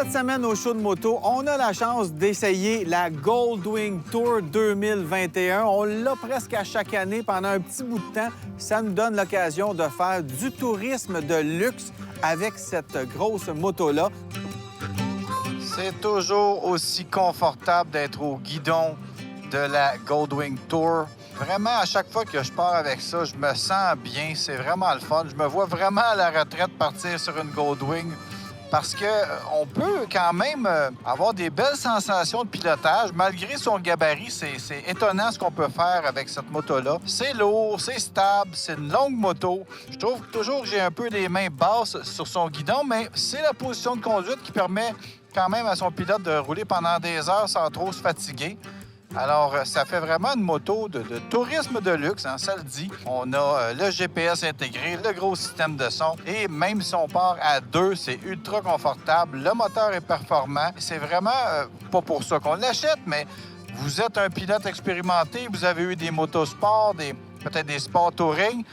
Cette semaine au show de moto, on a la chance d'essayer la Goldwing Tour 2021. On l'a presque à chaque année pendant un petit bout de temps. Ça nous donne l'occasion de faire du tourisme de luxe avec cette grosse moto-là. C'est toujours aussi confortable d'être au guidon de la Goldwing Tour. Vraiment, à chaque fois que je pars avec ça, je me sens bien. C'est vraiment le fun. Je me vois vraiment à la retraite partir sur une Goldwing parce qu'on peut quand même avoir des belles sensations de pilotage. Malgré son gabarit, c'est étonnant ce qu'on peut faire avec cette moto-là. C'est lourd, c'est stable, c'est une longue moto. Je trouve toujours que j'ai un peu les mains basses sur son guidon, mais c'est la position de conduite qui permet quand même à son pilote de rouler pendant des heures sans trop se fatiguer. Alors, ça fait vraiment une moto de tourisme de luxe, hein, ça le dit. On a le GPS intégré, le gros système de son. Et même si on part à deux, c'est ultra confortable. Le moteur est performant. C'est vraiment pas pour ça qu'on l'achète, mais vous êtes un pilote expérimenté, vous avez eu des motosports, peut-être des sports touring.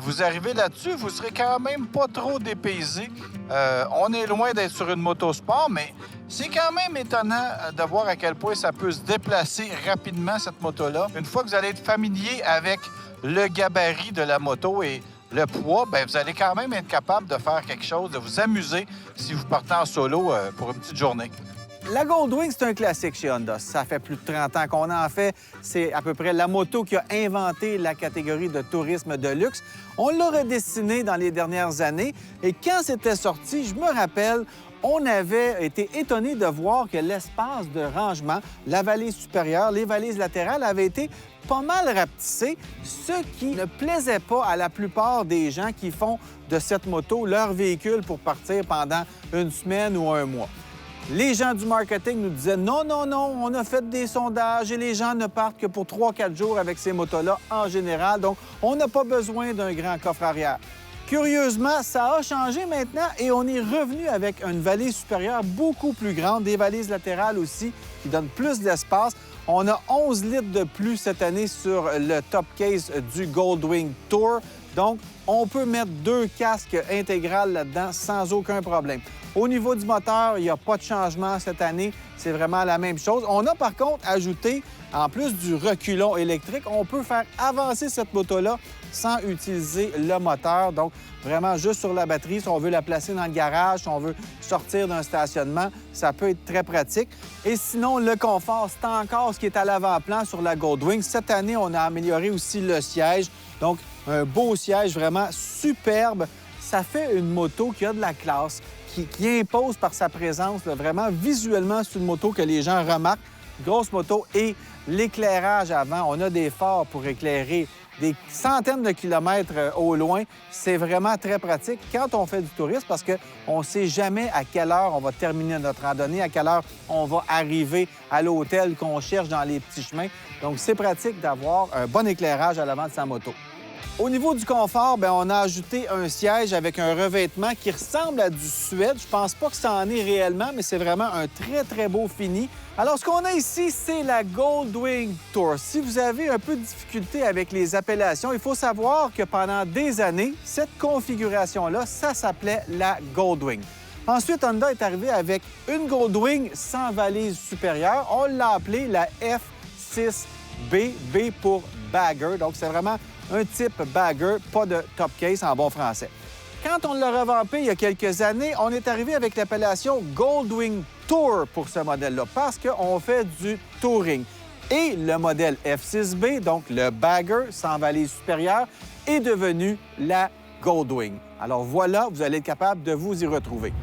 Vous arrivez là-dessus, vous serez quand même pas trop dépaysé. On est loin d'être sur une motosport, mais c'est quand même étonnant de voir à quel point ça peut se déplacer rapidement, cette moto-là. Une fois que vous allez être familier avec le gabarit de la moto et le poids, bien, vous allez quand même être capable de faire quelque chose, de vous amuser si vous partez en solo pour une petite journée. La Goldwing, c'est un classique chez Honda. Ça fait plus de 30 ans qu'on en fait. C'est à peu près la moto qui a inventé la catégorie de tourisme de luxe. On l'a redessinée dans les dernières années. Et quand c'était sorti, je me rappelle, on avait été étonné de voir que l'espace de rangement, la valise supérieure, les valises latérales avaient été pas mal rapetissées, ce qui ne plaisait pas à la plupart des gens qui font de cette moto leur véhicule pour partir pendant une semaine ou un mois. Les gens du marketing nous disaient non, non, non, on a fait des sondages et les gens ne partent que pour 3-4 jours avec ces motos-là en général, donc on n'a pas besoin d'un grand coffre arrière. Curieusement, ça a changé maintenant et on est revenu avec une valise supérieure beaucoup plus grande, des valises latérales aussi qui donnent plus d'espace. On a 11 litres de plus cette année sur le top case du Goldwing Tour. Donc, on peut mettre 2 casques intégrales là-dedans sans aucun problème. Au niveau du moteur, il n'y a pas de changement cette année. C'est vraiment la même chose. On a par contre ajouté, en plus du reculon électrique, on peut faire avancer cette moto-là sans utiliser le moteur. Donc, vraiment juste sur la batterie, si on veut la placer dans le garage, si on veut sortir d'un stationnement, ça peut être très pratique. Et sinon, le confort, c'est encore ce qui est à l'avant-plan sur la Goldwing. Cette année, on a amélioré aussi le siège. Donc, un beau siège vraiment superbe. Ça fait une moto qui a de la classe, qui impose par sa présence. Là, vraiment, visuellement, c'est une moto que les gens remarquent. Grosse moto et l'éclairage avant. On a des phares pour éclairer des centaines de kilomètres au loin. C'est vraiment très pratique quand on fait du tourisme parce qu'on ne sait jamais à quelle heure on va terminer notre randonnée, à quelle heure on va arriver à l'hôtel qu'on cherche dans les petits chemins. Donc, c'est pratique d'avoir un bon éclairage à l'avant de sa moto. Au niveau du confort, bien, on a ajouté un siège avec un revêtement qui ressemble à du suède. Je pense pas que ça en est réellement, mais c'est vraiment un très, très beau fini. Alors, ce qu'on a ici, c'est la Goldwing Tour. Si vous avez un peu de difficulté avec les appellations, il faut savoir que pendant des années, cette configuration-là, ça s'appelait la Goldwing. Ensuite, Honda est arrivé avec une Goldwing sans valise supérieure. On l'a appelée la F6B, B pour Bagger. Donc, c'est vraiment un type bagger, pas de top case en bon français. Quand on l'a revampé il y a quelques années, on est arrivé avec l'appellation Goldwing Tour pour ce modèle-là, parce qu'on fait du touring. Et le modèle F6B, donc le bagger sans valise supérieure, est devenu la Goldwing. Alors voilà, vous allez être capable de vous y retrouver.